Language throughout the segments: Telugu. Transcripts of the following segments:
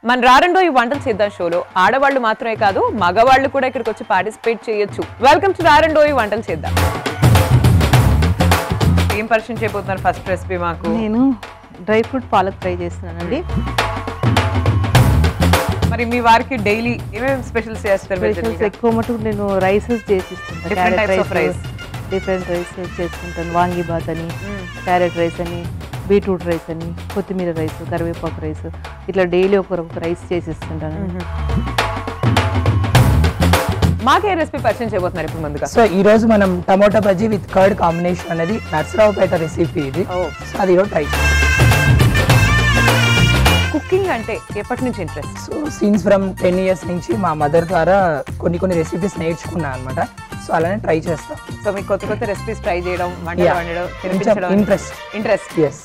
మన రారండో ఈ వంటలు చేద్దాం షోలో ఆడవాళ్ళు మాత్రమే కాదు మగవాళ్ళు కూడా ఇక్కడికి వచ్చి పార్టిసిపేట్ చేయొచ్చు. వెల్కమ్ టు రారండో ఈ వంటలు చేద్దాం. ఏం పరిచయం చేయబోతున్నారు ఫస్ట్ రెసిపీ మాకు? నేను డ్రై ఫ్రూట్ పాలక్ ఫ్రై చేస్తున్నానండి. మరి మీ వారికి డైలీ ఏమేమి స్పెషల్స్ చేస్తారు? ఎక్కువ మటుకు నేను రైసెస్ చేసిస్తుంటాను. డిఫరెంట్ రైస్ చేసుకుంటాను. వాంగిబాత్ అని, క్యారెట్ రైస్ అని, బీట్రూట్ రైస్ అని, కొత్తిమీర రైస్, కరివేపాకు రైస్, ఇట్లా డైలీ ఒక రైస్ చేసిస్తుంటాను. మాకే రెసిపీ పరిచయం చేయబోతున్నారు ఇప్పుడు ముందుగా? సో ఈ రోజు మనం tomato bajji with curd combination అనేది నర్సరావుపేట రెసిపీ ఇది. సో అది కూడా ట్రై చేస్తాం. కుకింగ్ అంటే ఎప్పటి నుంచి interest? So scenes from 10 years నుంచి మా మదర్ ద్వారా కొన్ని రెసిపీస్ నేర్చుకున్నాను అనమాట. సో అలానే ట్రై చేస్తాం. సో మీకు కొత్త రెసిపీస్ ట్రై చేయడం, వంటలు వండడం, తినిపించడం ఇంట్రెస్ట్. ఎస్,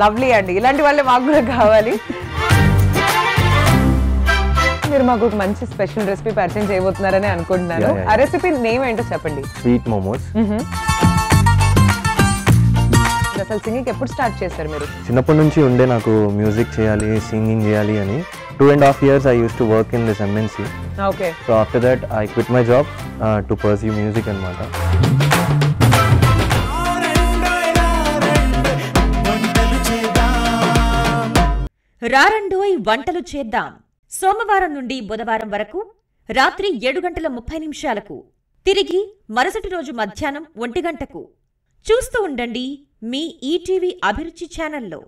లవ్లీ అండి. ఇలాంటి వాళ్ళే మాకు కూడా కావాలి. మీరు మాకు ఒక మంచి స్పెషల్ రెసిపీ పరిచయం చేయబోతున్నారని అనుకుంటున్నాను. ఆ రెసిపీ నేమ్ ఏంటో చెప్పండి. స్వీట్ మోమోస్. అసలు సింగింగ్ ఎప్పుడు స్టార్ట్ చేశారు మీరు? చిన్నప్పటి నుంచి ఉండే నాకు మ్యూజిక్ చేయాలి, సింగింగ్ చేయాలి అని. 2.5 years I used to work in this MNC. Okay. So after that I quit my job to pursue music అన్నమాట. రారండోయ్ వంటలు చేద్దాం. సోమవారం నుండి బుధవారం వరకు రాత్రి 7:30 తిరిగి మరుసటి రోజు మధ్యాహ్నం 1 గంటకు చూస్తూ ఉండండి మీ ఈటీవీ అభిరుచి ఛానల్లో.